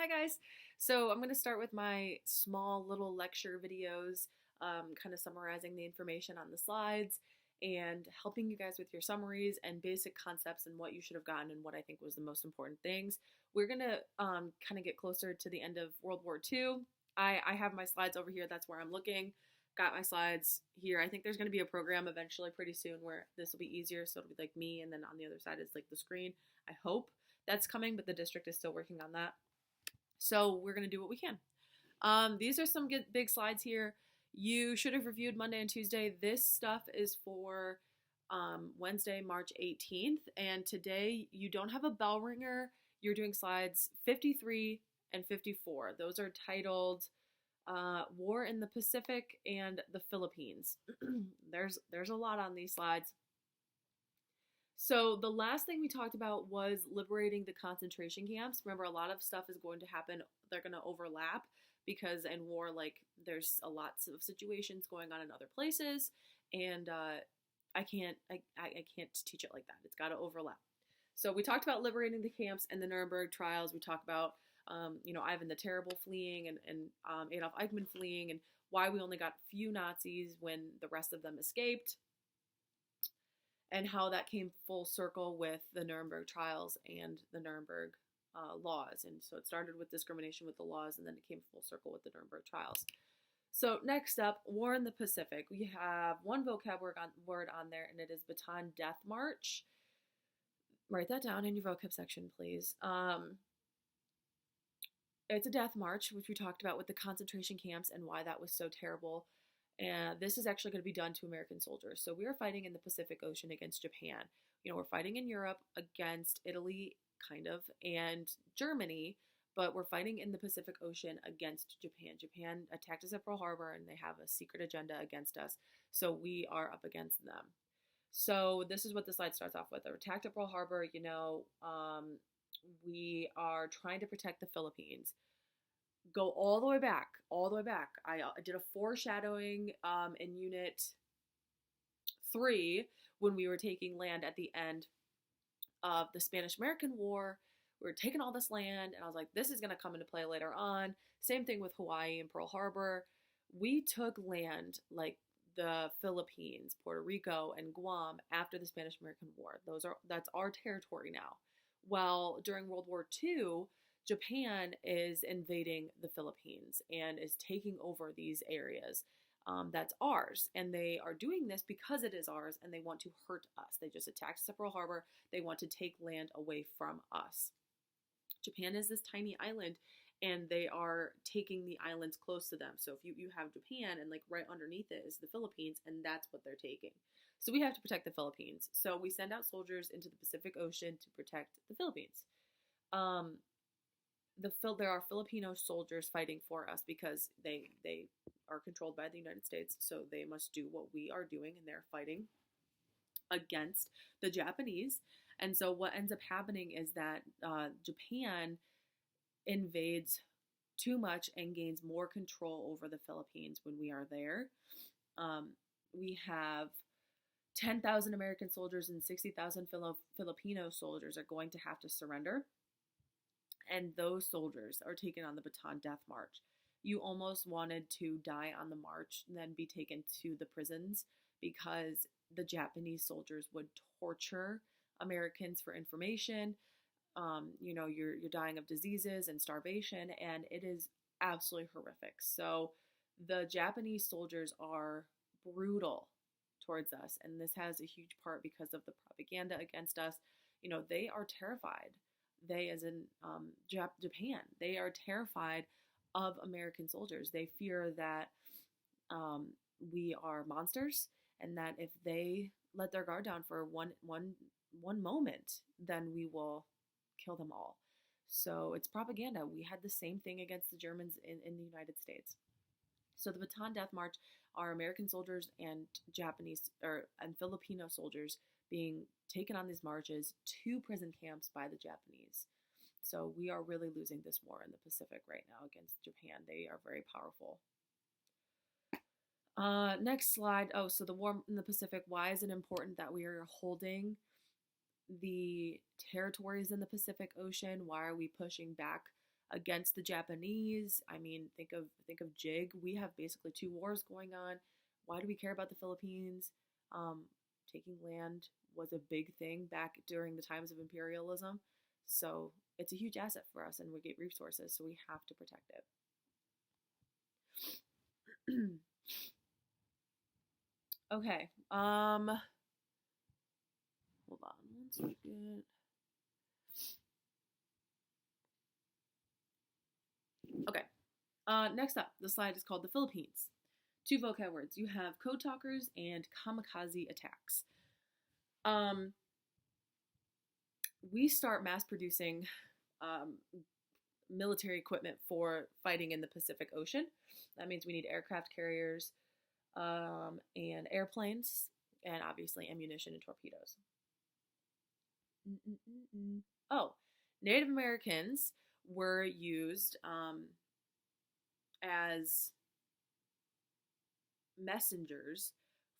Hi guys. So I'm going to start with my small little lecture videos, kind of summarizing the information on the slides and helping you guys with your summaries and basic concepts and what you should have gotten and what I think was the most important things. We're going to kind of get closer to the end of World War II. I have my slides over here. That's where I'm looking. Got my slides here. I think there's going to be a program eventually pretty soon where this will be easier. So it'll be like me, and then on the other side is like the screen. I hope that's coming, but the district is still working on that. So we're going to do what we can. These are some good, big slides here. You should have reviewed Monday and Tuesday. This stuff is for Wednesday, March 18th. And today you don't have a bell ringer. You're doing slides 53 and 54. Those are titled War in the Pacific and the Philippines. there's a lot on these slides. So the last thing we talked about was liberating the concentration camps. Remember, a lot of stuff is going to happen. They're going to overlap because in war, like there's a lots of situations going on in other places, and I can't teach it like that. It's got to overlap. So we talked about liberating the camps and the Nuremberg trials. We talked about Ivan the Terrible fleeing and Adolf Eichmann fleeing and why we only got few Nazis when the rest of them escaped, and how that came full circle with the Nuremberg trials and the Nuremberg laws. And so it started with discrimination with the laws, and then it came full circle with the Nuremberg trials. So next up, War in the Pacific. We have one vocab word on there, and it is Bataan Death March. Write that down in your vocab section, please. It's a death march, which we talked about with the concentration camps and why that was so terrible. And this is actually going to be done to American soldiers. So we are fighting in the Pacific Ocean against Japan. We're fighting in Europe against Italy, kind of, and Germany, but we're fighting in the Pacific Ocean against Japan. Japan attacked us at Pearl Harbor, and they have a secret agenda against us. So we are up against them. So this is what the slide starts off with. They're attacked at Pearl Harbor. We are trying to protect the Philippines. Go all the way back, all the way back. I did a foreshadowing in Unit 3 when we were taking land at the end of the Spanish-American War. We were taking all this land, and I was like, this is going to come into play later on. Same thing with Hawaii and Pearl Harbor. We took land like the Philippines, Puerto Rico, and Guam after the Spanish-American War. That's our territory now. Well, during World War II, Japan is invading the Philippines and is taking over these areas. That's ours. And they are doing this because it is ours, and they want to hurt us. They just attacked us at Pearl Harbor. They want to take land away from us. Japan is this tiny island, and they are taking the islands close to them. So if you have Japan, and like right underneath it is the Philippines, and that's what they're taking. So we have to protect the Philippines. So we send out soldiers into the Pacific Ocean to protect the Philippines. There are Filipino soldiers fighting for us because they are controlled by the United States, so they must do what we are doing, and they're fighting against the Japanese. And so what ends up happening is that Japan invades too much and gains more control over the Philippines when we are there. We have 10,000 American soldiers and 60,000 Filipino soldiers are going to have to surrender. And those soldiers are taken on the Bataan Death March. You almost wanted to die on the march and then be taken to the prisons because the Japanese soldiers would torture Americans for information. You're dying of diseases and starvation, and it is absolutely horrific. So the Japanese soldiers are brutal towards us, and this has a huge part because of the propaganda against us. They are terrified. They, as in Japan, they are terrified of American soldiers. They fear that we are monsters, and that if they let their guard down for one moment, then we will kill them all. So it's propaganda. We had the same thing against the Germans in the United States. So the Bataan Death March are American soldiers and and Filipino soldiers being taken on these marches to prison camps by the Japanese. So we are really losing this war in the Pacific right now against Japan. They are very powerful. Next slide. Oh, so the war in the Pacific. Why is it important that we are holding the territories in the Pacific Ocean? Why are we pushing back against the Japanese. I mean, think of JIG. We have basically two wars going on. Why do we care about the Philippines? Um, Taking land was a big thing back during the times of imperialism. So it's a huge asset for us, and we get resources, so we have to protect it. Okay. Hold on one second. Okay. Next up, the slide is called the Philippines. Two vocab words. You have code talkers and kamikaze attacks. We start mass producing military equipment for fighting in the Pacific Ocean. That means we need aircraft carriers and airplanes, and obviously ammunition and torpedoes. Oh, Native Americans were used as messengers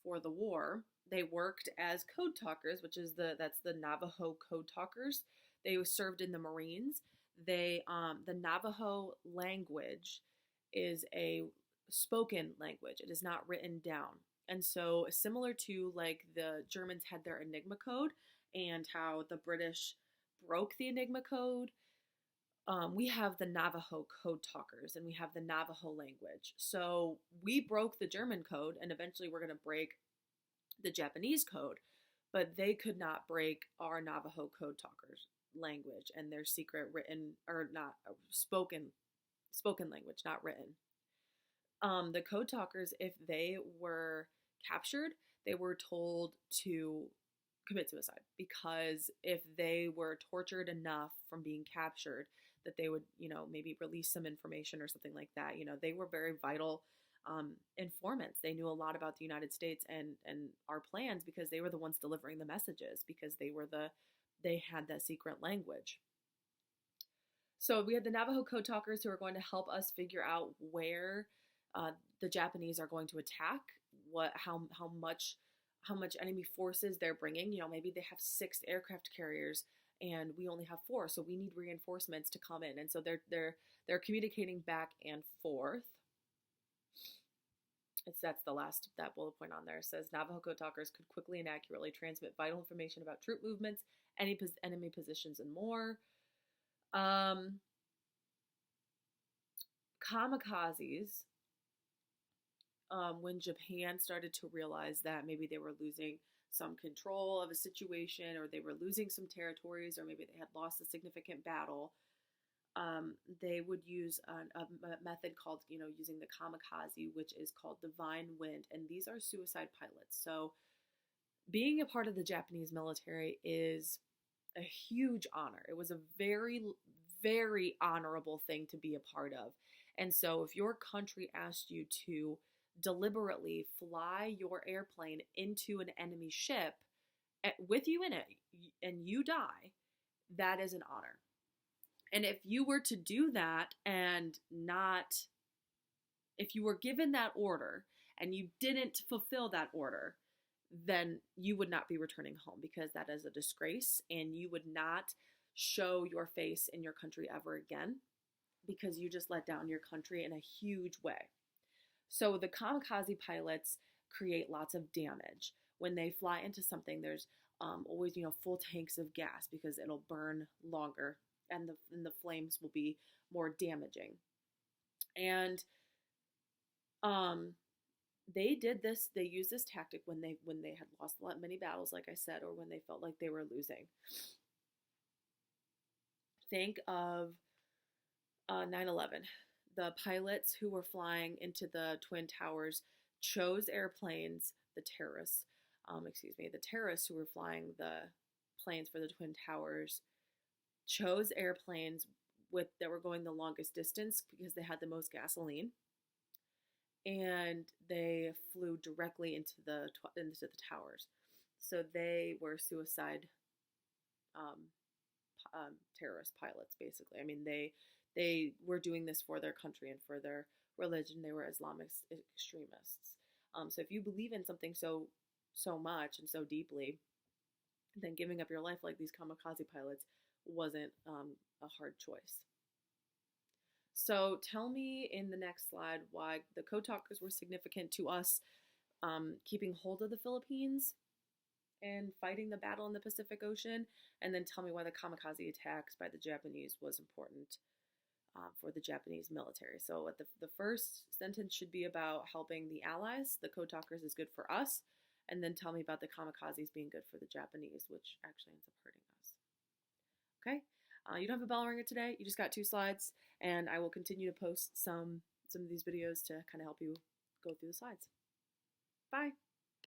for the war. They worked as code talkers, which is that's the Navajo code talkers. They served in the Marines. The Navajo language is a spoken language. It is not written down. And so similar to like the Germans had their Enigma code and how the British broke the Enigma code, we have the Navajo code talkers and we have the Navajo language. So we broke the German code, and eventually we're going to break the Japanese code, but they could not break our Navajo code talkers language and their secret written or not spoken language, not written. The code talkers, if they were captured, they were told to commit suicide, because if they were tortured enough from being captured that they would, maybe release some information or something like that. They were very vital informants. They knew a lot about the United States and our plans, because they were the ones delivering the messages, because they had that secret language. So we had the Navajo code talkers who are going to help us figure out where the Japanese are going to attack, how much enemy forces they're bringing. Maybe they have 6 aircraft carriers and we only have 4, so we need reinforcements to come in. And so they're communicating back and forth. That's that bullet point on there. It says Navajo code talkers could quickly and accurately transmit vital information about troop movements, enemy positions, and more. Kamikazes, when Japan started to realize that maybe they were losing some control of a situation, or they were losing some territories, or maybe they had lost a significant battle, they would use a method called, using the kamikaze, which is called divine wind. And these are suicide pilots. So being a part of the Japanese military is a huge honor. It was a very, very honorable thing to be a part of. And so if your country asked you to deliberately fly your airplane into an enemy ship with you in it and you die, that is an honor. And if you were to do that if you were given that order and you didn't fulfill that order, then you would not be returning home, because that is a disgrace, and you would not show your face in your country ever again, because you just let down your country in a huge way. So the kamikaze pilots create lots of damage. When they fly into something, there's always, full tanks of gas, because it'll burn longer and the flames will be more damaging. And they did this. They used this tactic when they had lost many battles, like I said, or when they felt like they were losing. Think of 9/11. The pilots who were flying into the Twin Towers chose airplanes. The terrorists who were flying the planes for the Twin Towers chose airplanes that were going the longest distance, because they had the most gasoline, and they flew directly into the towers. So they were suicide terrorist pilots, basically. I mean, they were doing this for their country and for their religion. They were Islamic extremists. So if you believe in something so much and so deeply, then giving up your life like these kamikaze pilots wasn't a hard choice. So tell me in the next slide why the code talkers were significant to us, keeping hold of the Philippines and fighting the battle in the Pacific Ocean, and then tell me why the kamikaze attacks by the Japanese was important for the Japanese military. So the first sentence should be about helping the Allies. The code talkers is good for us. And then tell me about the kamikazes being good for the Japanese, which actually ends up hurting us. Okay? You don't have a bell ringer today. You just got 2 slides. And I will continue to post some of these videos to kind of help you go through the slides. Bye.